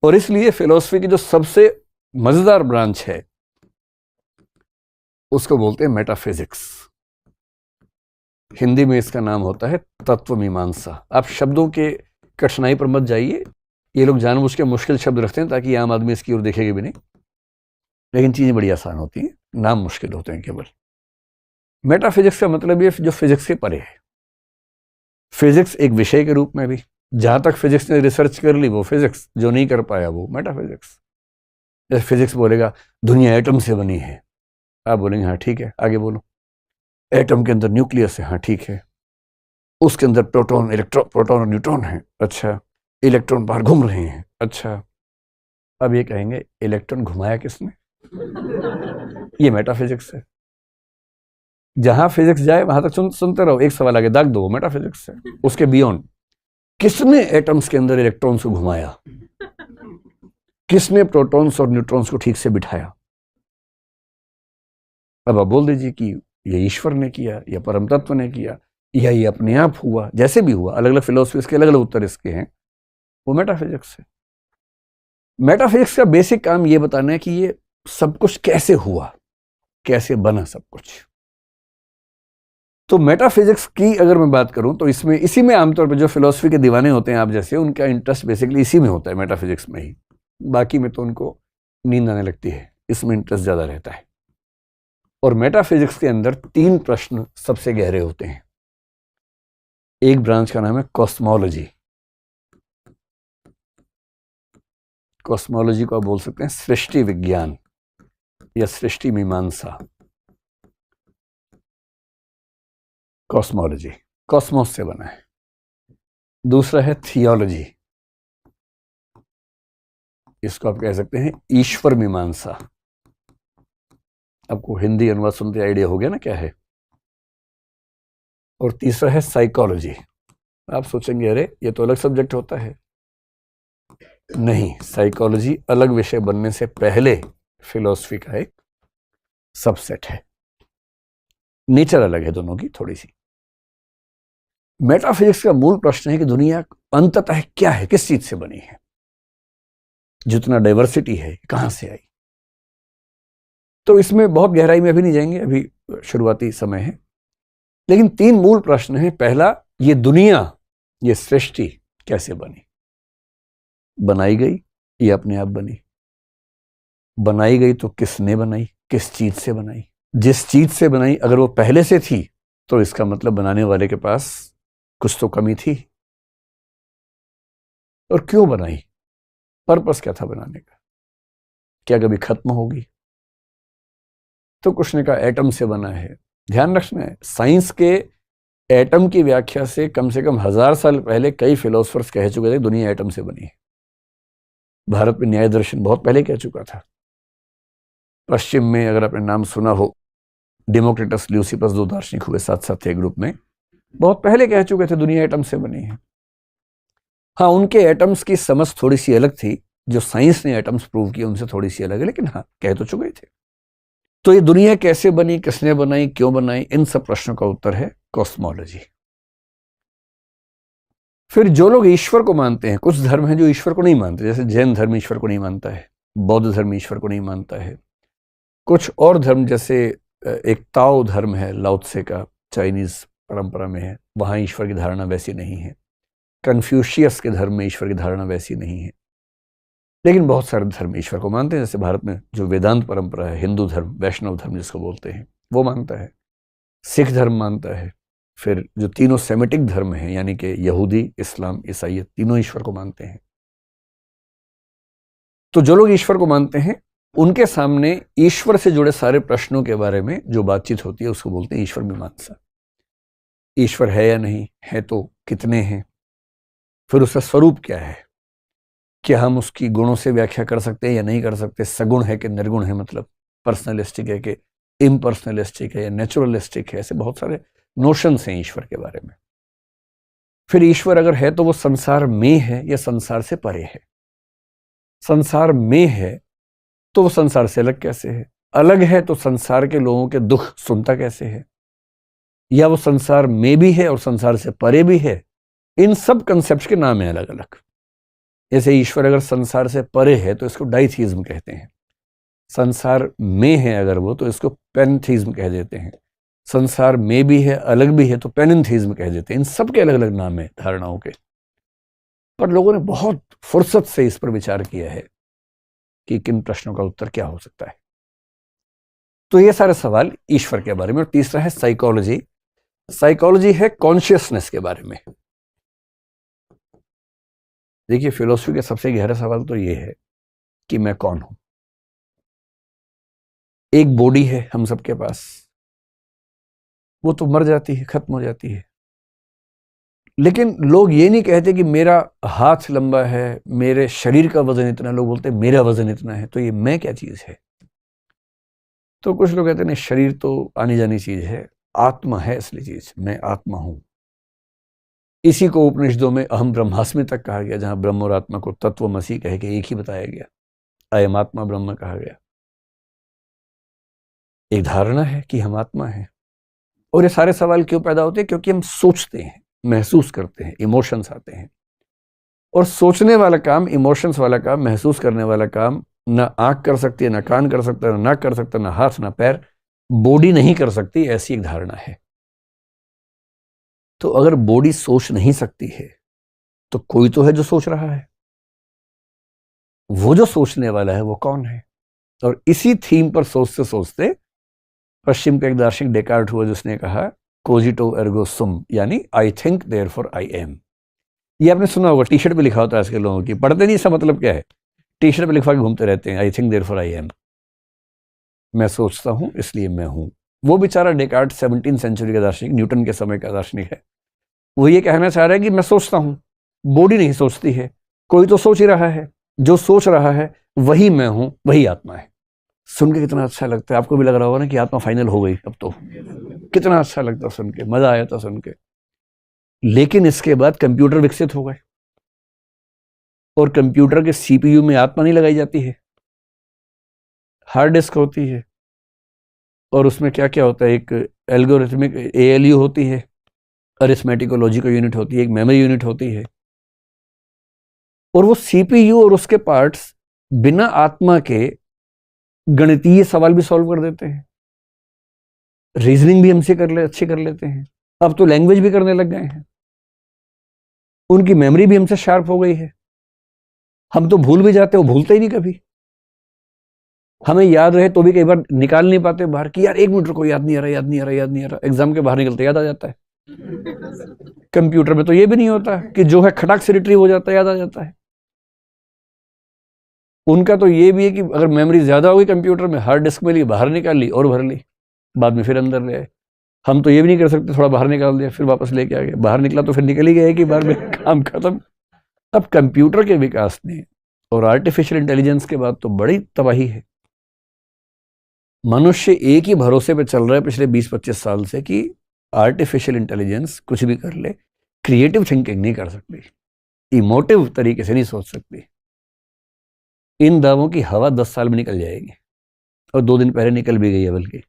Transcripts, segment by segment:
और इसलिए फिलॉसफी की जो सबसे मजेदार ब्रांच है उसको बोलते हैं मेटाफिजिक्स। हिंदी में इसका नाम होता है तत्व मीमांसा। आप शब्दों के कठिनाई पर मत जाइए, ये लोग जानबूझ के मुश्किल शब्द रखते हैं ताकि आम आदमी इसकी ओर देखेगा भी नहीं, लेकिन चीजें बड़ी आसान होती हैं, नाम मुश्किल होते हैं केवल। मेटाफिजिक्स का मतलब ये जो फिजिक्स के परे है। फिजिक्स एक विषय के रूप में भी, जहां तक फिजिक्स ने रिसर्च कर ली वो फिजिक्स, जो नहीं कर पाया वो मेटाफिजिक्स। जैसे फिजिक्स बोलेगा दुनिया एटम से बनी है, आप बोलेंगे हाँ ठीक है, आगे बोलो। एटम के अंदर न्यूक्लियस है, हाँ ठीक है। उसके अंदर प्रोटॉन, इलेक्ट्रॉन, प्रोटॉन और न्यूट्रॉन है, अच्छा। इलेक्ट्रॉन बाहर घूम रहे हैं, अच्छा। अब ये कहेंगे इलेक्ट्रॉन घुमाया किसने? ये मेटाफिजिक्स है। जहां फिजिक्स जाए वहां तक सुनते रहो, एक सवाल आगे दाग दो, मेटाफिजिक्स है। उसके बियॉन्ड, किसने एटम्स के अंदर इलेक्ट्रॉन्स को घुमाया, किसने प्रोटॉन्स और न्यूट्रॉन्स को ठीक से बिठाया? अब आप बोल दीजिए कि ये ईश्वर ने किया, या परम तत्व ने किया, या ये अपने आप हुआ। जैसे भी हुआ, अलग अलग फिलोसफीज के अलग अलग उत्तर इसके हैं, वो मेटाफिजिक्स है। मेटाफिजिक्स का बेसिक काम ये बताना है कि ये सब कुछ कैसे हुआ, कैसे बना सब कुछ। तो मेटाफिजिक्स की अगर मैं बात करूं तो इसमें, इसी में आमतौर पर जो फिलोसफी के दीवाने होते हैं आप जैसे, उनका इंटरेस्ट बेसिकली इसी में होता है, मेटाफिजिक्स में ही। बाकी में तो उनको नींद आने लगती है, इसमें इंटरेस्ट ज्यादा रहता है। और मेटाफिजिक्स के अंदर 3 प्रश्न सबसे गहरे होते हैं। एक ब्रांच का नाम है कॉस्मोलॉजी। कॉस्मोलॉजी को आप बोल सकते हैं सृष्टि विज्ञान या सृष्टि मीमांसा। कॉस्मोलॉजी कॉस्मोस से बना है। दूसरा है थियोलॉजी, इसको आप कह सकते हैं ईश्वर मीमांसा। आपको हिंदी अनुवाद सुनते आइडिया हो गया ना क्या है। और तीसरा है साइकोलॉजी। आप सोचेंगे अरे ये तो अलग सब्जेक्ट होता है। नहीं, साइकोलॉजी अलग विषय बनने से पहले फिलॉसफी का एक सबसेट है। नेचर अलग है दोनों की थोड़ी सी। मेटाफिजिक्स का मूल प्रश्न है कि दुनिया अंततः क्या है, किस चीज से बनी है, जितना डाइवर्सिटी है कहां से आई। तो इसमें बहुत गहराई में अभी नहीं जाएंगे, अभी शुरुआती समय है। लेकिन 3 मूल प्रश्न हैं। पहला, ये दुनिया, ये सृष्टि कैसे बनी? बनाई गई या अपने आप बनी? बनाई गई तो किसने बनाई, किस चीज से बनाई? जिस चीज से बनाई अगर वो पहले से थी तो इसका मतलब बनाने वाले के पास कुछ तो कमी थी। और क्यों बनाई, पर्पस क्या था बनाने का? क्या कभी खत्म होगी? तो कुछ ने कहा एटम से बना है। ध्यान रखना है, साइंस के एटम की व्याख्या से कम 1000 साल पहले कई फिलोसफर्स कह चुके थे दुनिया एटम से बनी है। भारत में न्याय दर्शन बहुत पहले कह चुका था। पश्चिम में अगर आपने नाम सुना हो, डेमोक्रिटस, ल्यूसिपस, 2 दार्शनिक हुए साथ साथ एक ग्रुप में, बहुत पहले कह चुके थे दुनिया एटम से बनी है। हाँ, उनके एटम्स की समझ थोड़ी सी अलग थी, जो साइंस ने एटम्स प्रूव किए उनसे थोड़ी सी अलग है, लेकिन हाँ कह तो चुके थे। तो ये दुनिया कैसे बनी, किसने बनाई, क्यों बनाई, इन सब प्रश्नों का उत्तर है कॉस्मोलॉजी। फिर जो लोग ईश्वर को मानते हैं, कुछ धर्म हैं जो ईश्वर को नहीं मानते, जैसे जैन धर्म ईश्वर को नहीं मानता है, बौद्ध धर्म ईश्वर को नहीं मानता है। कुछ और धर्म जैसे एक ताओ धर्म है, लाओ त्से का, चाइनीज परंपरा में है, वहां ईश्वर की धारणा वैसी नहीं है। कन्फ्यूशियस के धर्म में ईश्वर की धारणा वैसी नहीं है। लेकिन बहुत सारे धर्म ईश्वर को मानते हैं, जैसे भारत में जो वेदांत परंपरा है, हिंदू धर्म, वैष्णव धर्म जिसको बोलते हैं, वो मानता है। सिख धर्म मानता है। फिर जो तीनों सेमेटिक धर्म हैं, यानी कि यहूदी, इस्लाम, ईसाईयत, तीनों ईश्वर को मानते हैं। तो जो लोग ईश्वर को मानते हैं उनके सामने ईश्वर से जुड़े सारे प्रश्नों के बारे में जो बातचीत होती है उसको बोलते हैं ईश्वर मीमांसा। ईश्वर है या नहीं है, तो कितने हैं, फिर उसका स्वरूप क्या है, क्या हम उसकी गुणों से व्याख्या कर सकते हैं या नहीं कर सकते, सगुण है कि निर्गुण है, मतलब पर्सनलिस्टिक है कि इम्पर्सनलिस्टिक है या नेचुरलिस्टिक है। ऐसे बहुत सारे नोशंस हैं ईश्वर के बारे में। फिर ईश्वर अगर है तो वो संसार में है या संसार से परे है? संसार में है तो वो संसार से अलग कैसे है? अलग है तो संसार के लोगों के दुख सुनता कैसे है? या वो संसार में भी है और संसार से परे भी है? इन सब कंसेप्ट के नाम हैं अलग अलग। जैसे ईश्वर अगर संसार से परे है तो इसको डाइथीज्म कहते हैं, संसार में है अगर वो तो इसको पैनथीज्म कह देते हैं, संसार में भी है अलग भी है तो पैनिनथीज्म कह देते हैं। इन सब के अलग अलग नाम है धारणाओं के, पर लोगों ने बहुत फुर्सत से इस पर विचार किया है कि किन प्रश्नों का उत्तर क्या हो सकता है। तो ये सारे सवाल ईश्वर के बारे में। और तीसरा है साइकोलॉजी। साइकोलॉजी है कॉन्शियसनेस के बारे में। देखिए, फिलॉसफी का सबसे गहरा सवाल तो ये है कि मैं कौन हूं। एक बॉडी है हम सबके पास, वो तो मर जाती है, खत्म हो जाती है, लेकिन लोग ये नहीं कहते कि मेरा हाथ लंबा है, मेरे शरीर का वजन इतना, लोग बोलते हैं मेरा वजन इतना है। तो ये मैं क्या चीज है? तो कुछ लोग कहते हैं नहीं, शरीर तो आनी जानी चीज है, आत्मा है असली चीज, मैं आत्मा हूं। इसी को उपनिषदों में अहम ब्रह्मास्मि तक कहा गया, जहां ब्रह्म और आत्मा को तत्वमसि कह के एक ही बताया गया, अयम आत्मा ब्रह्म कहा गया। एक धारणा है कि हम आत्मा है। और ये सारे सवाल क्यों पैदा होते हैं? क्योंकि हम सोचते हैं, महसूस करते हैं, इमोशंस आते हैं। और सोचने वाला काम, इमोशंस वाला काम, महसूस करने वाला काम ना आंख कर सकती है, ना कान कर सकता है, ना नाक कर सकता, ना हाथ, ना पैर, बॉडी नहीं कर सकती, ऐसी एक धारणा है। तो अगर बॉडी सोच नहीं सकती है तो कोई तो है जो सोच रहा है। वो जो सोचने वाला है वो कौन है? और इसी थीम पर सोचते सोचते पश्चिम का एक दार्शनिक डेकार्ट हुआ, जिसने कहा कोजिटो एर्गो सुम, यानी I think therefore I am. ये आपने सुना होगा, टी शर्ट पे लिखा होता है आजकल लोगों की, पढ़ते नहीं, इसका मतलब क्या है? टी शर्ट पे लिखवा के घूमते रहते हैं, I think therefore I am. मैं सोचता हूं इसलिए मैं हूं। वो बेचारा डेकार्ट 17वीं सेंचुरी का दार्शनिक, न्यूटन के समय का दार्शनिक है। वो ये कहना चाह रहा है कि मैं सोचता हूं, बॉडी नहीं सोचती है, कोई तो सोच ही रहा है, जो सोच रहा है वही मैं हूं, वही आत्मा है। सुन के कितना अच्छा लगता है। आपको भी लग रहा होगा ना कि आत्मा फाइनल हो गई अब तो। कितना अच्छा लगता सुन के, मजा आया था सुन के। लेकिन इसके बाद कंप्यूटर विकसित हो गए, और कंप्यूटर के सीपीयू में आत्मा नहीं लगाई जाती है, हार्ड डिस्क होती है, और उसमें क्या क्या होता है, एक एल्गोरिथमिक एएलयू होती है, अरिथमेटिको लॉजिकल यूनिट होती है, एक मेमोरी यूनिट होती है। और वो सीपीयू और उसके पार्ट्स बिना आत्मा के गणितीय सवाल भी सॉल्व कर देते हैं, रीजनिंग भी हमसे अच्छे कर लेते हैं। अब तो लैंग्वेज भी करने लग गए हैं, उनकी मेमोरी भी हमसे शार्प हो गई है। हम तो भूल भी जाते, वो भूलते ही नहीं कभी। हमें याद रहे तो भी कई बार निकाल नहीं पाते बाहर कि यार 1 मिनट को याद नहीं आ रहा, याद नहीं आ रहा, याद नहीं आ रहा। एग्जाम के बाहर निकलते याद आ जाता है। कंप्यूटर में तो ये भी नहीं होता कि जो है खटाक से रिट्रीव हो जाता है, याद आ जाता है। उनका तो ये भी है कि अगर मेमोरी ज्यादा होगी कंप्यूटर में, हार्ड डिस्क में ली, बाहर निकाल ली और भर ली, बाद में फिर अंदर ले आए। हम तो ये भी नहीं कर सकते, थोड़ा बाहर निकाल दिया फिर वापस लेके आ गए, बाहर निकला तो फिर निकल ही गया कि बार में काम खत्म। अब कंप्यूटर के विकास ने और आर्टिफिशियल इंटेलिजेंस के बाद तो बड़ी तबाही है। मनुष्य एक ही भरोसे पे चल रहा है पिछले 20-25 साल से कि आर्टिफिशियल इंटेलिजेंस कुछ भी कर ले, क्रिएटिव थिंकिंग नहीं कर सकती, इमोटिव तरीके से नहीं सोच सकती। इन दावों की हवा 10 साल में निकल जाएगी, और 2 दिन पहले निकल भी गई है। बल्कि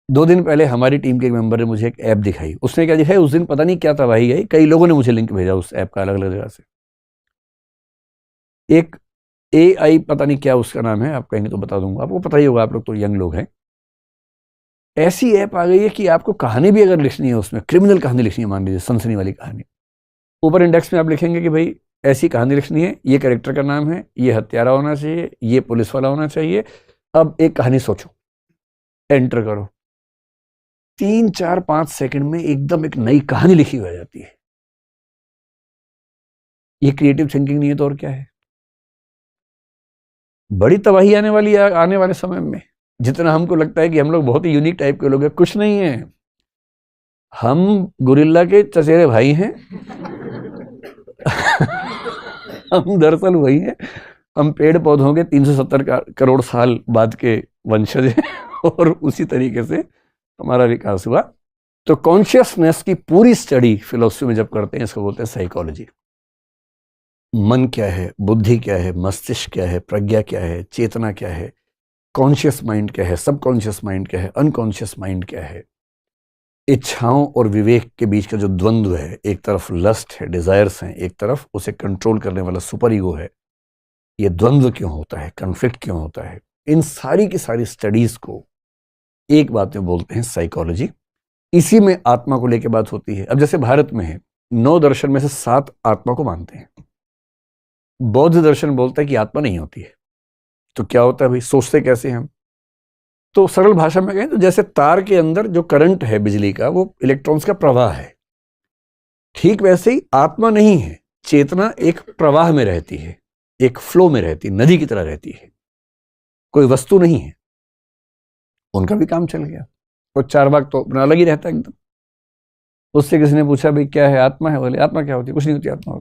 2 दिन पहले हमारी टीम के एक मेंबर ने मुझे एक ऐप दिखाई। उसने क्या दिखाई उस दिन, पता नहीं क्या तबाही गई, कई लोगों ने मुझे लिंक भेजा उस ऐप का अलग अलग जगह से। एक AI, पता नहीं क्या उसका नाम है, आप कहेंगे तो बता दूंगा, आपको पता ही होगा, आप लोग तो यंग लोग हैं। ऐसी ऐप आ गई है कि आपको कहानी भी अगर लिखनी है, उसमें क्रिमिनल कहानी लिखनी है, मान लीजिए सनसनी वाली कहानी, ऊपर इंडेक्स में आप लिखेंगे कि भाई ऐसी कहानी लिखनी है, ये कैरेक्टर का नाम है, ये हत्यारा होना चाहिए, ये पुलिस वाला होना चाहिए, अब एक कहानी सोचो, एंटर करो। 3, 4, 5 सेकंड में एकदम एक नई कहानी लिखी हो जाती है। ये क्रिएटिव थिंकिंग नहीं है तो और क्या है? बड़ी तबाही आने वाली है आने वाले समय में। जितना हमको लगता है कि हम लोग बहुत ही यूनिक टाइप के लोग हैं, कुछ नहीं है। हम गुरिल्ला के चचेरे भाई हैं। हम दरअसल वही हैं, हम पेड़ पौधों के 370 करोड़ साल बाद के वंशज हैं, और उसी तरीके से हमारा विकास हुआ। तो कॉन्शियसनेस की पूरी स्टडी फिलोसफी में जब करते हैं, इसको बोलते हैं साइकोलॉजी। मन क्या है, बुद्धि क्या है, मस्तिष्क क्या है, प्रज्ञा क्या है, चेतना क्या है, कॉन्शियस माइंड क्या है, सबकॉन्शियस माइंड क्या है, अनकॉन्शियस माइंड क्या है, इच्छाओं और विवेक के बीच का जो द्वंद्व है, एक तरफ लस्ट है, डिजायर्स हैं, एक तरफ उसे कंट्रोल करने वाला सुपर ईगो है, ये द्वंद्व क्यों होता है, कन्फ्लिक्ट क्यों होता है, इन सारी की सारी स्टडीज को एक बात में बोलते हैं साइकोलॉजी। इसी में आत्मा को लेकर बात होती है। अब जैसे भारत में है, 9 दर्शन में से 7 आत्मा को मानते हैं। बौद्ध दर्शन बोलता है कि आत्मा नहीं होती है। तो क्या होता है भाई, सोचते कैसे हैं हम? तो सरल भाषा में कहें तो जैसे तार के अंदर जो करंट है बिजली का, वो इलेक्ट्रॉन्स का प्रवाह है, ठीक वैसे ही आत्मा नहीं है। चेतना एक प्रवाह में रहती है, एक फ्लो में रहती है, नदी की तरह रहती है, कोई वस्तु नहीं है। उनका भी काम चल गया। और चारवाक तो अपना अलग ही रहता है एकदम। उससे किसी ने पूछा भाई क्या है, आत्मा है? बोले आत्मा क्या होती है? कुछ नहीं होती आत्मा।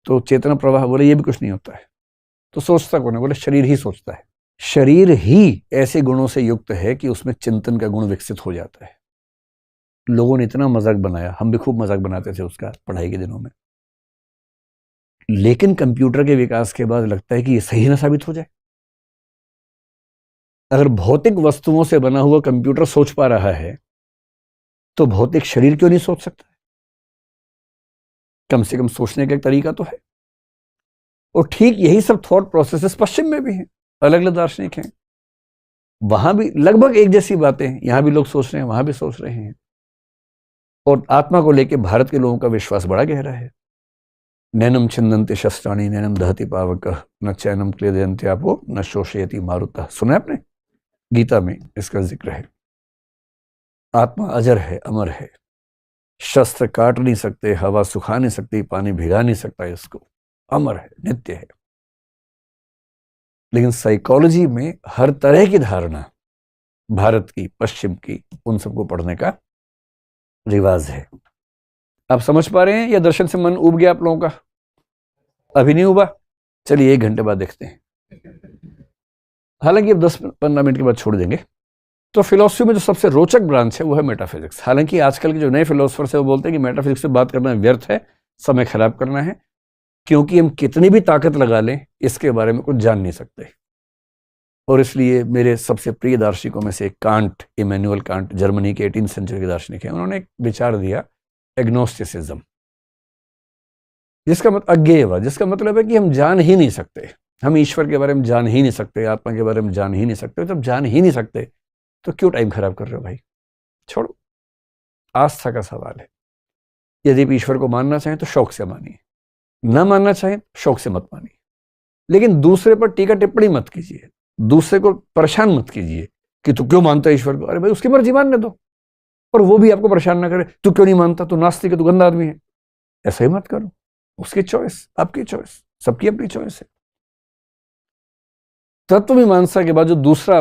तो चेतना प्रवाह, बोले ये भी कुछ नहीं होता है। तो सोचता कौन है? बोले शरीर ही सोचता है। शरीर ही ऐसे गुणों से युक्त है कि उसमें चिंतन का गुण विकसित हो जाता है। लोगों ने इतना मजाक बनाया, हम भी खूब मजाक बनाते थे उसका पढ़ाई के दिनों में, लेकिन कंप्यूटर के विकास के बाद लगता है कि ये सही ना साबित हो जाए। अगर भौतिक वस्तुओं से बना हुआ कंप्यूटर सोच पा रहा है, तो भौतिक शरीर क्यों नहीं सोच सकता? कम से कम सोचने का एक तरीका तो है। और ठीक यही सब थॉट प्रोसेसेस पश्चिम में भी हैं, अलग अलग दार्शनिक हैं, वहां भी लगभग एक जैसी बातें, यहां भी लोग सोच रहे हैं, वहां भी सोच रहे हैं। और आत्मा को लेकर भारत के लोगों का विश्वास बड़ा गहरा है। नैनम छिन्दन्ति शस्त्राणि नैनम दहति पावकः न चैनम क्लेदयन्त्यापो न शोषयति मारुतः। सुना है आपने? गीता में इसका जिक्र है। आत्मा अजर है, अमर है। शस्त्र काट नहीं सकते, हवा सुखा नहीं सकती, पानी भिगा नहीं सकता इसको, अमर है, नित्य है। लेकिन साइकोलॉजी में हर तरह की धारणा, भारत की, पश्चिम की, उन सबको पढ़ने का रिवाज है। आप समझ पा रहे हैं या दर्शन से मन उब गया आप लोगों का? अभी नहीं उबा? चलिए 1 घंटे बाद देखते हैं। हालांकि अब 10-15 मिनट के बाद छोड़ देंगे। तो फिलोसफी में जो सबसे रोचक ब्रांच है वो है मेटाफिजिक्स। हालांकि आजकल के जो नए फिलोसफर्स है वो बोलते हैं कि मेटाफिजिक्स से बात करना व्यर्थ है, समय खराब करना है, क्योंकि हम कितनी भी ताकत लगा लें इसके बारे में कुछ जान नहीं सकते। और इसलिए मेरे सबसे प्रिय दार्शनिकों में से एक कांट, इमैनुअल कांट, जर्मनी के 18वीं सेंचुरी के दार्शनिक हैं, उन्होंने एक विचार दिया एग्नोस्टिसिज्म, जिसका मतलब अज्ञेयवाद, जिसका मतलब है कि हम जान ही नहीं सकते, हम ईश्वर के बारे में जान ही नहीं सकते, आत्मा के बारे में जान ही नहीं सकते। जब जान ही नहीं सकते तो क्यों टाइम खराब कर रहे हो भाई? छोड़ो। आस्था का सवाल है। यदि आप ईश्वर को मानना चाहें तो शौक से मानिए, न मानना चाहें शौक से मत मानिए, लेकिन दूसरे पर टीका टिप्पणी मत कीजिए, दूसरे को परेशान मत कीजिए कि तू क्यों मानता है ईश्वर को। अरे भाई उसकी मर्जी मानने दो, और वो भी आपको परेशान ना करे, तू क्यों नहीं मानता, तू नास्तिक है, तू गंदा आदमी है। ऐसा ही मत करो। उसकी चॉइस, आपकी चॉइस, सबकी अपनी चॉइस है। तत्व मीमांसा के बाद जो दूसरा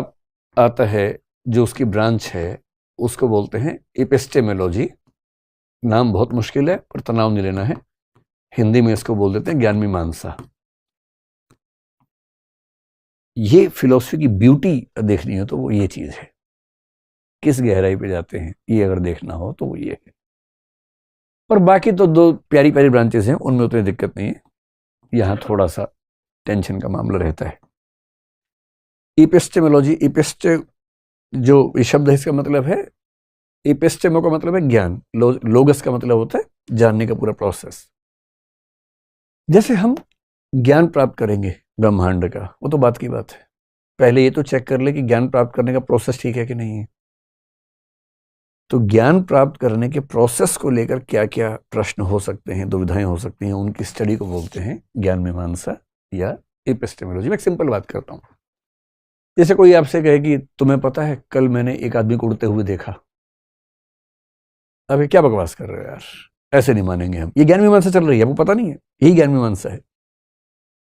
आता है, जो उसकी ब्रांच है, उसको बोलते हैं एपिस्टेमोलॉजी। नाम बहुत मुश्किल है पर तनाव नहीं लेना है। हिंदी में इसको बोल देते हैं ज्ञान मीमांसा। ये फिलॉसफी की ब्यूटी देखनी हो तो वो ये चीज है, किस गहराई पे जाते हैं, ये अगर देखना हो तो वो ये है। और बाकी तो 2 प्यारी प्यारी ब्रांचेस हैं, उनमें उतनी दिक्कत नहीं है, यहां थोड़ा सा टेंशन का मामला रहता है। एपिस्टेमोलॉजी, एपिस्टे जो शब्द है इसका मतलब है, एपिस्टेमो का मतलब है ज्ञान, लोगस का मतलब होता है जानने का पूरा प्रोसेस। जैसे हम ज्ञान प्राप्त करेंगे ब्रह्मांड का, वो तो बात की बात है, पहले ये तो चेक कर ले कि ज्ञान प्राप्त करने का प्रोसेस ठीक है कि नहीं है। तो ज्ञान प्राप्त करने के प्रोसेस को लेकर क्या क्या प्रश्न हो सकते हैं, दुविधाएं हो सकती हैं, उनकी स्टडी को बोलते हैं ज्ञान मीमांसा या एपिस्टेमोलॉजी। मैं एक सिंपल बात करता हूं। जैसे कोई आपसे कहे कि तुम्हें पता है कल मैंने एक आदमी को उड़ते हुए देखा। अबे क्या बकवास कर रहे हो यार, ऐसे नहीं मानेंगे हम, ये ज्ञान मीमांसा चल रही है, आपको पता नहीं है, यही ज्ञान मीमांसा है।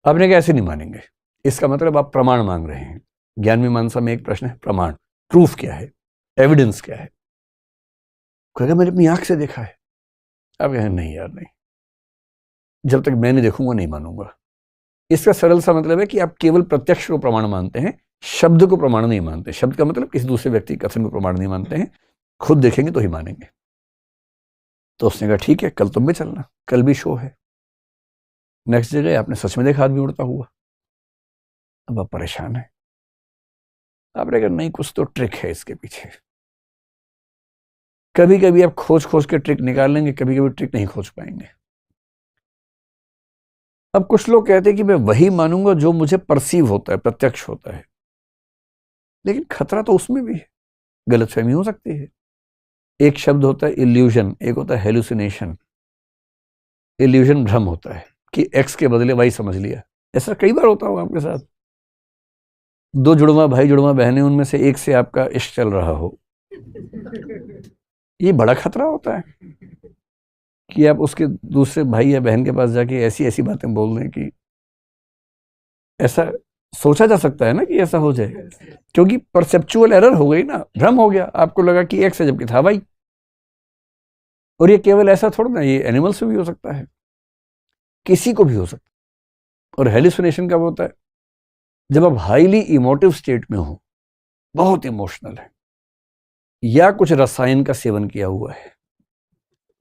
आपने कहा ऐसे नहीं मानेंगे, इसका मतलब आप प्रमाण मांग रहे हैं। ज्ञान मीमांसा में एक प्रश्न है प्रमाण, प्रूफ क्या है, एविडेंस क्या है। कहेगा मैंने अपनी आंख से देखा है। आप कहें नहीं यार नहीं, जब तक मैं नहीं देखूंगा नहीं मानूंगा। इसका सरल सा मतलब है कि आप केवल प्रत्यक्ष को प्रमाण मानते हैं, शब्द को प्रमाण नहीं मानते। शब्द का मतलब किसी दूसरे व्यक्ति के कथन को प्रमाण नहीं मानते हैं, खुद देखेंगे तो ही मानेंगे। तो उसने कहा ठीक है कल तुम भी चलना, कल भी शो है। नेक्स्ट जगह आपने सच में देखा आदमी उड़ता हुआ। अब आप परेशान है, आपने कहा नहीं कुछ तो ट्रिक है इसके पीछे। कभी कभी आप खोज खोज के ट्रिक निकाल लेंगे, कभी कभी ट्रिक नहीं खोज पाएंगे। अब कुछ लोग कहते हैं कि मैं वही मानूंगा जो मुझे परसीव होता है, प्रत्यक्ष होता है, लेकिन खतरा तो उसमें भी है, गलतफहमी हो सकती है। एक शब्द होता है इल्यूजन, एक होता है हेलुसिनेशन। इल्यूजन भ्रम होता है कि एक्स के बदले वाई समझ लिया। ऐसा कई बार होता होगा आपके साथ। दो जुड़वा भाई जुड़वा बहनें, उनमें से एक से आपका इश्क चल रहा हो, ये बड़ा खतरा होता है कि आप उसके दूसरे भाई या बहन के पास जाके ऐसी ऐसी बातें बोल दें कि ऐसा सोचा जा सकता है ना कि ऐसा हो जाए, क्योंकि परसेप्चुअल एरर हो गई ना, भ्रम हो गया। आपको लगा कि एक्स है जबकि था भाई। और ये केवल ऐसा थोड़ा ना, ये एनिमल्स में भी हो सकता है, किसी को भी हो सकता है। और हेलुसिनेशन कब होता है? जब आप हाईली इमोटिव स्टेट में हो, बहुत इमोशनल है, या कुछ रसायन का सेवन किया हुआ है।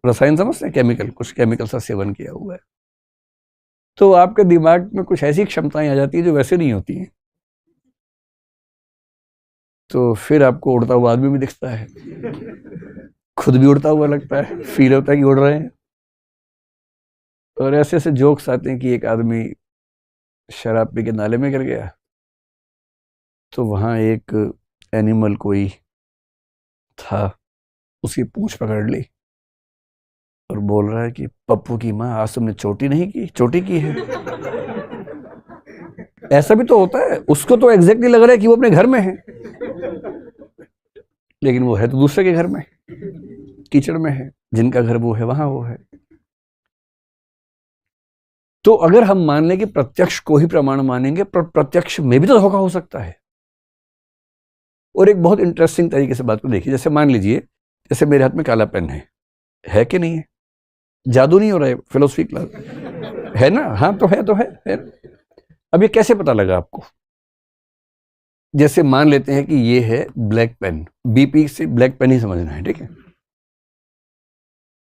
रसायन समझते हैं, केमिकल, कुछ केमिकल का सेवन किया हुआ है, तो आपके दिमाग में कुछ ऐसी क्षमताएं आ जाती है जो वैसे नहीं होती हैं। तो फिर आपको उड़ता हुआ आदमी भी दिखता है, खुद भी उड़ता हुआ लगता है, फील होता है कि उड़ रहे हैं। और ऐसे ऐसे जोक्स आते हैं कि एक आदमी शराब पी के नाले में गिर गया, तो वहां एक एनिमल कोई था, उसकी पूंछ पकड़ ली और बोल रहा है कि पप्पू की माँ, आज तुमने चोटी नहीं की, चोटी की है। ऐसा भी तो होता है, उसको तो एग्जैक्टली लग रहा है कि वो अपने घर में है, लेकिन वो है तो दूसरे के घर में, कीचड़ में है। जिनका घर वो है वहां वो है। तो अगर हम मान लें कि प्रत्यक्ष को ही प्रमाण मानेंगे, प्रत्यक्ष में भी तो धोखा हो सकता है। और एक बहुत इंटरेस्टिंग तरीके से बात को देखिए, जैसे मान लीजिए, जैसे मेरे हाथ में काला पेन है कि नहीं है? जादू नहीं हो रहा है, फिलोसफी क्लास है ना? हाँ तो है, तो है। अब ये कैसे पता लगा आपको? जैसे मान लेते हैं कि ये है ब्लैक पेन, बीपी से ब्लैक पेन ही समझना है, ठीक है?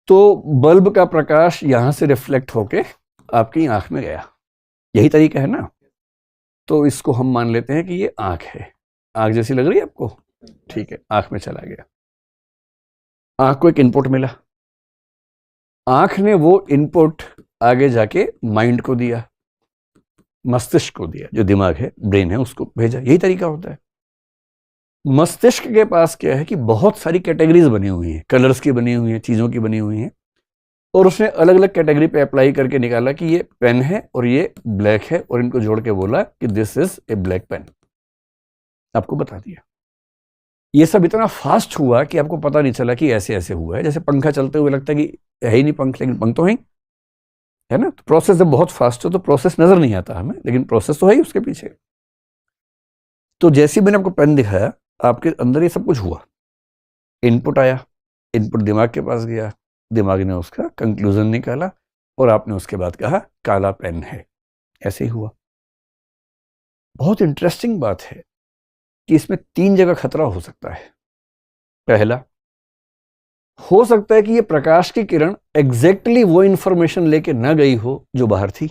तो बल्ब का प्रकाश यहां से रिफ्लेक्ट होके आपकी आंख में गया, यही तरीका है ना? तो इसको हम मान लेते हैं कि ये आंख है। आंख जैसी लग रही है आपको? ठीक है, आंख में चला गया। आंख को एक इनपुट मिला, आंख ने वो इनपुट आगे जाके माइंड को दिया, मस्तिष्क को दिया, जो दिमाग है, ब्रेन है, उसको भेजा। यही तरीका होता है। मस्तिष्क के पास क्या है कि बहुत सारी कैटेगरीज बनी हुई हैं, कलर्स की बनी हुई हैं, चीजों की बनी हुई हैं, और उसने अलग अलग कैटेगरी पे अप्लाई करके निकाला कि ये पेन है और ये ब्लैक है, और इनको जोड़ के बोला कि this is a black pen. आपको बता दिया। ये सब इतना फास्ट हुआ कि आपको पता नहीं चला कि ऐसे ऐसे हुआ है। जैसे पंखा चलते हुए लगता है कि है ही नहीं पंख, लेकिन पंख तो है ना? तो प्रोसेस जब बहुत फास्ट हो तो प्रोसेस नजर नहीं आता हमें, लेकिन प्रोसेस तो है ही उसके पीछे। तो जैसे ही मैंने आपको पेन दिखाया, आपके अंदर ये सब कुछ हुआ, इनपुट आया, इनपुट दिमाग के पास गया, दिमाग ने उसका कंक्लूजन निकाला, और आपने उसके बाद कहा काला पेन है। ऐसे ही हुआ। बहुत इंटरेस्टिंग बात है कि इसमें 3 जगह खतरा हो सकता है। पहला, हो सकता है कि ये प्रकाश की किरण एग्जैक्टली वो इंफॉर्मेशन लेके ना गई हो जो बाहर थी।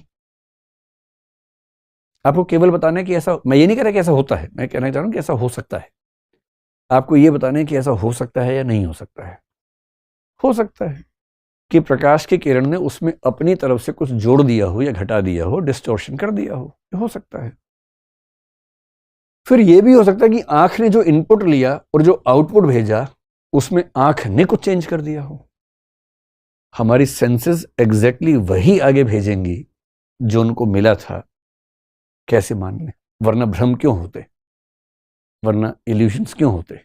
आपको केवल बताना है कि ऐसा, मैं ये नहीं कह रहा कि ऐसा होता है, मैं कहना चाह रहा हूं कि ऐसा हो सकता है। आपको ये बताना है कि ऐसा हो सकता है या नहीं हो सकता है। हो सकता है कि प्रकाश की किरण ने उसमें अपनी तरफ से कुछ जोड़ दिया हो या घटा दिया हो, डिस्टॉर्शन कर दिया हो सकता है। फिर यह भी हो सकता है कि आंख ने जो इनपुट लिया और जो आउटपुट भेजा, उसमें आंख ने कुछ चेंज कर दिया हो। हमारी सेंसेस एग्जैक्टली वही आगे भेजेंगी जो उनको मिला था। कैसे मान लें? वरना भ्रम क्यों होते, वरना इल्यूशंस क्यों होते?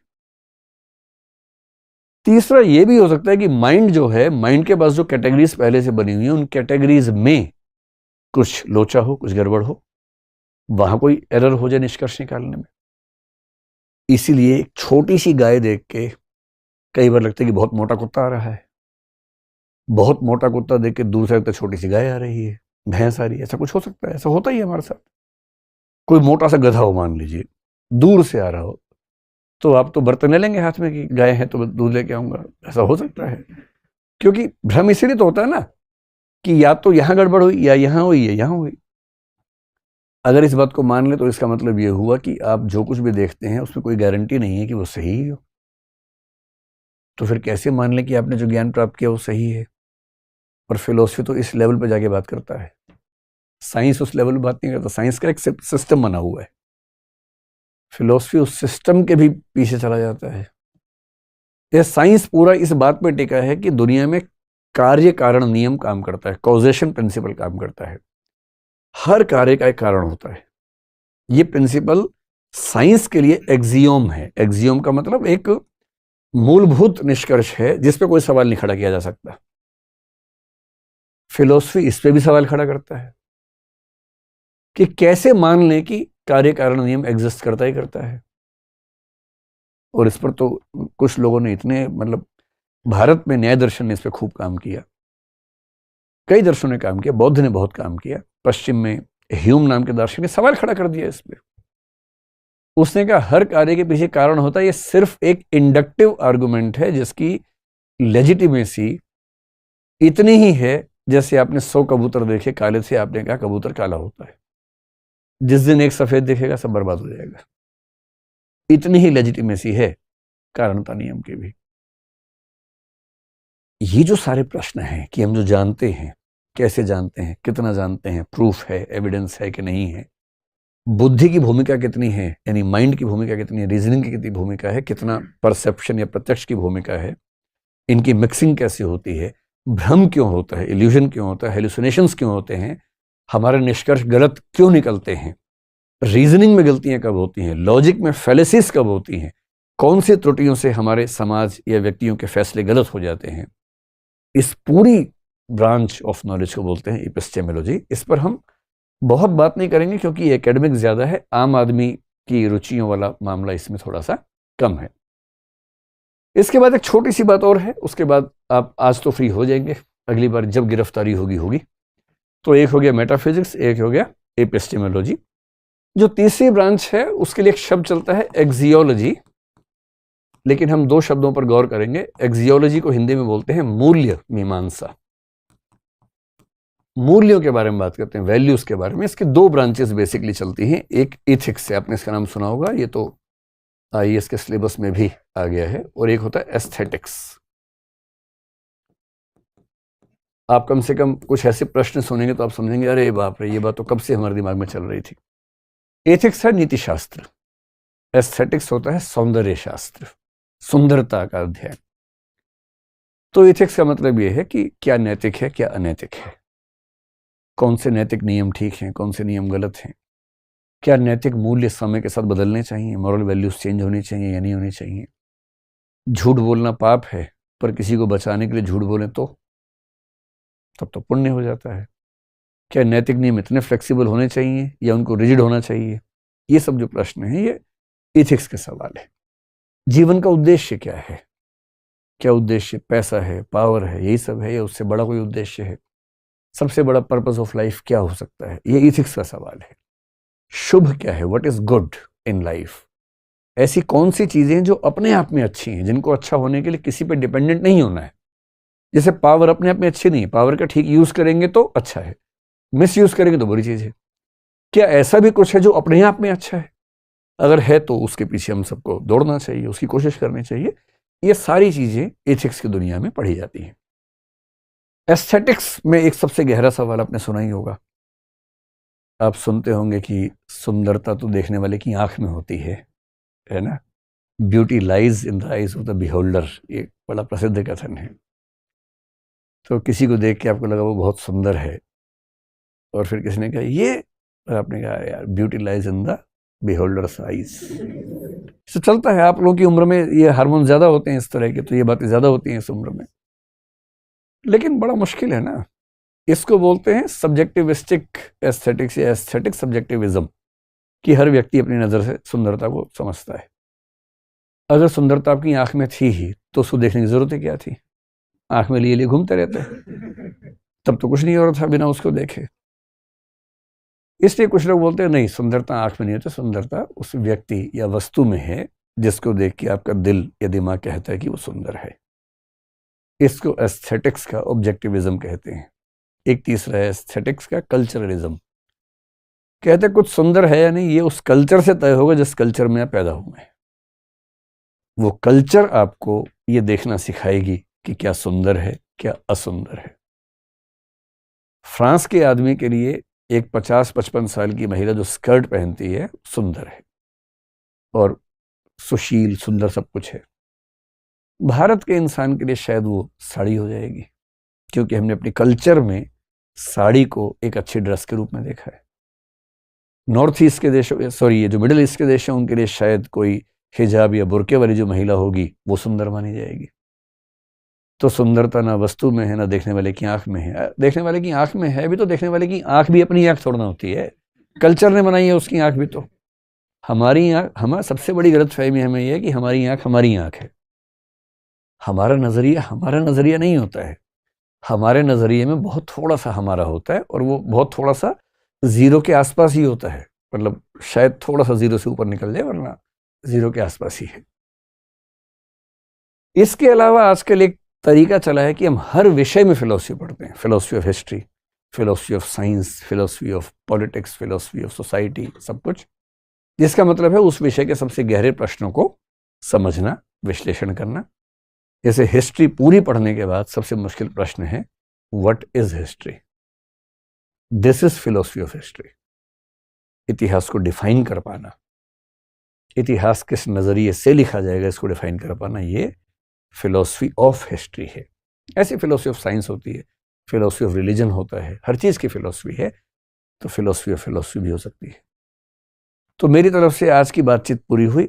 तीसरा यह भी हो सकता है कि माइंड जो है, माइंड के पास जो कैटेगरीज पहले से बनी हुई है, उन कैटेगरीज में कुछ लोचा हो, कुछ गड़बड़ हो, वहां कोई एरर हो जाए निष्कर्ष निकालने में। इसीलिए एक छोटी सी गाय देख के कई बार लगता है कि बहुत मोटा कुत्ता आ रहा है, बहुत मोटा कुत्ता देख के दूर से लगता है छोटी सी गाय आ रही है, भैंस आ रही है। ऐसा कुछ हो सकता है, ऐसा होता ही है हमारे साथ। कोई मोटा सा गधा हो, मान लीजिए, दूर से आ रहा हो, तो आप तो बर्तन ले लेंगे हाथ में कि गाय है तो दूध लेके आऊंगा। ऐसा हो सकता है, क्योंकि भ्रम इसीलिए तो होता है ना कि या तो यहां गड़बड़ हुई, या यहां हुई, या यहां हुई। अगर इस बात को मान ले तो इसका मतलब यह हुआ कि आप जो कुछ भी देखते हैं उसमें कोई गारंटी नहीं है कि वो सही हो। तो फिर कैसे मान लें कि आपने जो ज्ञान प्राप्त किया वो सही है? और फिलोसफी तो इस लेवल पर जाके बात करता है, साइंस उस लेवल पर बात नहीं करता। साइंस का एक सिस्टम बना हुआ है, फिलोसफी उस सिस्टम के भी पीछे चला जाता है। यह साइंस पूरा इस बात पर टिका है कि दुनिया में कार्य कारण नियम काम करता है, कॉजेशन प्रिंसिपल काम करता है। हर कार्य का एक कारण होता है। ये प्रिंसिपल साइंस के लिए एक्सियोम है। एक्सियोम का मतलब एक मूलभूत निष्कर्ष है जिस पे कोई सवाल नहीं खड़ा किया जा सकता। फिलोसफी इस पे भी सवाल खड़ा करता है कि कैसे मान लें कि कार्य कारण नियम एग्जिस्ट करता ही करता है। और इस पर तो कुछ लोगों ने इतने, मतलब भारत में न्याय दर्शन ने इस पर खूब काम किया, कई दर्शनों ने काम किया, बौद्ध ने बहुत काम किया, पश्चिम में ह्यूम नाम के दार्शनिक ने सवाल खड़ा कर दिया इस पे। उसने कहा हर कार्य के पीछे कारण होता है, ये सिर्फ एक इंडक्टिव आर्गुमेंट है जिसकी लेजिटिमेसी इतनी ही है जैसे आपने 100 कबूतर देखे काले से, आपने कहा कबूतर काला होता है। जिस दिन एक सफेद दिखेगा सब बर्बाद हो जाएगा। इतनी ही लेजिटिमेसी है कारणता नियम की भी। ये जो सारे प्रश्न हैं कि हम जो जानते हैं, कैसे जानते हैं, कितना जानते हैं, प्रूफ है, एविडेंस है कि नहीं है, बुद्धि की भूमिका कितनी है, यानी माइंड की भूमिका कितनी है, रीजनिंग की कितनी भूमिका है, कितना परसेप्शन या प्रत्यक्ष की भूमिका है, इनकी मिक्सिंग कैसे होती है, भ्रम क्यों होता है, इल्यूजन क्यों होता है, हेलुसिनेशंस क्यों होते हैं, हमारे निष्कर्ष गलत क्यों निकलते हैं, रीजनिंग में गलतियां कब होती हैं, लॉजिक में फेलिसिस कब होती हैं, कौन सी त्रुटियों से हमारे समाज या व्यक्तियों के फैसले गलत हो जाते हैं, इस पूरी ब्रांच ऑफ नॉलेज को बोलते हैं एपिस्टेमोलॉजी। इस पर हम बहुत बात नहीं करेंगे क्योंकि एकेडमिक ज्यादा है, आम आदमी की रुचियों वाला मामला इसमें थोड़ा सा कम है। इसके बाद एक छोटी सी बात और है, उसके बाद आप आज तो फ्री हो जाएंगे, अगली बार जब गिरफ्तारी होगी। तो एक हो गया मेटाफिजिक्स, एक हो गया एपिस्टेमोलॉजी। जो तीसरी ब्रांच है उसके लिए एक शब्द चलता है एक्सियोलॉजी, लेकिन हम दो शब्दों पर गौर करेंगे। एक्सियोलॉजी को हिंदी में बोलते हैं मूल्य मीमांसा। मूल्यों के बारे में बात करते हैं, वैल्यूज के बारे में। इसके दो ब्रांचेस बेसिकली चलती हैं। एक इथिक्स है, आपने इसका नाम सुना होगा, ये तो आईएएस के सिलेबस में भी आ गया है। और एक होता है एस्थेटिक्स। आप कम से कम कुछ ऐसे प्रश्न सुनेंगे तो आप समझेंगे अरे बाप रे, ये बात तो कब से हमारे दिमाग में चल रही थी। एथिक्स है नीति शास्त्र, एस्थेटिक्स होता है सौंदर्य शास्त्र, सुंदरता का अध्ययन। तो एथिक्स का मतलब यह है कि क्या नैतिक है, क्या अनैतिक है, कौन से नैतिक नियम ठीक हैं, कौन से नियम गलत हैं, क्या नैतिक मूल्य समय के साथ बदलने चाहिए, मॉरल वैल्यूज चेंज होनी चाहिए या नहीं होनी चाहिए। झूठ बोलना पाप है, पर किसी को बचाने के लिए झूठ बोलें तो तब तो पुण्य हो जाता है। क्या नैतिक नियम इतने फ्लेक्सिबल होने चाहिए या उनको रिजिड होना चाहिए। ये सब जो प्रश्न हैं ये इथिक्स के सवाल है। जीवन का उद्देश्य क्या है, क्या उद्देश्य पैसा है, पावर है, यही सब है, या उससे बड़ा कोई उद्देश्य है। सबसे बड़ा पर्पस ऑफ लाइफ क्या हो सकता है, ये इथिक्स का सवाल है। शुभ क्या है, what is good in life. ऐसी कौन सी चीजें जो अपने आप में अच्छी हैं, जिनको अच्छा होने के लिए किसी पे डिपेंडेंट नहीं होना है। जैसे पावर अपने आप में अच्छी नहीं है, पावर का ठीक यूज करेंगे तो अच्छा है, मिस यूज करेंगे तो बुरी चीज है। क्या ऐसा भी कुछ है जो अपने आप में अच्छा है? अगर है तो उसके पीछे हम सबको दौड़ना चाहिए, उसकी कोशिश करनी चाहिए। ये सारी चीजें एथिक्स की दुनिया में पढ़ी जाती हैं। एस्थेटिक्स में एक सबसे गहरा सवाल आपने सुना ही होगा। आप सुनते होंगे कि सुंदरता तो देखने वाले की आंख में होती है ना। Beauty lies in the eyes of the beholder, ये बड़ा प्रसिद्ध कथन है। तो किसी को देख के आपको लगा वो बहुत सुंदर है, और फिर किसी ने कहा ये, और आपने कहा यार beauty lies in the beholder's eyes. तो चलता है, आप लोगों की उम्र में ये हार्मोन ज्यादा होते हैं इस तरह के, तो ये बातें ज्यादा होती हैं इस उम्र में। लेकिन बड़ा मुश्किल है ना। इसको बोलते हैं सब्जेक्टिविस्टिक एस्थेटिक्स या एस्थेटिक सब्जेक्टिविज्म, कि हर व्यक्ति अपनी नजर से सुंदरता को समझता है। अगर सुंदरता आपकी आंख में थी ही तो उसको देखने की जरूरत ही क्या थी। आंख में लिए घूमते रहते, तब तो कुछ नहीं हो रहा था बिना उसको देखे। इसलिए कुछ लोग बोलते हैं नहीं, सुंदरता आंख में नहीं होती, सुंदरता उस व्यक्ति या वस्तु में है जिसको देख के आपका दिल या दिमाग कहता है कि वो सुंदर है। इसको एस्थेटिक्स का ऑब्जेक्टिविज्म कहते हैं। एक तीसरा है एस्थेटिक्स का कल्चरलिज्म। कहते हैं कुछ सुंदर है या नहीं ये उस कल्चर से तय होगा जिस कल्चर में आप पैदा हुए हैं। वो कल्चर आपको ये देखना सिखाएगी कि क्या सुंदर है, क्या असुंदर है। फ्रांस के आदमी के लिए एक 50-55 साल की महिला जो स्कर्ट पहनती है सुंदर है और सुशील, सुंदर सब कुछ है। भारत के इंसान के लिए शायद वो साड़ी हो जाएगी, क्योंकि हमने अपने कल्चर में साड़ी को एक अच्छी ड्रेस के रूप में देखा है। नॉर्थ ईस्ट के देशों, ये जो मिडिल ईस्ट के देश हैं, उनके लिए शायद कोई हिजाब या बुर्के वाली जो महिला होगी वो सुंदर मानी जाएगी। तो सुंदरता ना वस्तु में है, ना देखने वाले की आंख में है। देखने वाले की आंख में है भी, तो देखने वाले की आंख भी अपनी आंख छोड़ना होती है, कल्चर ने बनाई है उसकी आंख भी। तो हमारी आंख, हमारा सबसे बड़ी गलतफहमी हमें यह है कि हमारी आंख है। हमारा नजरिया नहीं होता है। हमारे नजरिए में बहुत थोड़ा सा हमारा होता है, और वो बहुत थोड़ा सा जीरो के आसपास ही होता है। मतलब शायद थोड़ा सा जीरो से ऊपर निकल जाए, वरना जीरो के आसपास ही है। इसके अलावा आजकल एक तरीका चला है कि हम हर विषय में फिलॉसफी पढ़ते हैं। Philosophy of history, philosophy of science, philosophy of politics, philosophy of society, सब कुछ। जिसका मतलब है उस विषय के सबसे गहरे प्रश्नों को समझना, विश्लेषण करना। जैसे हिस्ट्री पूरी पढ़ने के बाद सबसे मुश्किल प्रश्न है, what is history? This is philosophy of history. इतिहास को डिफाइन कर पाना, इतिहास किस नजरिए से लिखा जाएगा इसको डिफाइन कर पाना, ये फिलॉसफी ऑफ हिस्ट्री है। ऐसी फिलॉसफी ऑफ साइंस होती है, फिलॉसफी ऑफ रिलीजन होता है, हर चीज की फिलॉसफी है, तो फिलॉसफी ऑफ फिलॉसफी भी हो सकती है। तो मेरी तरफ से आज की बातचीत पूरी हुई।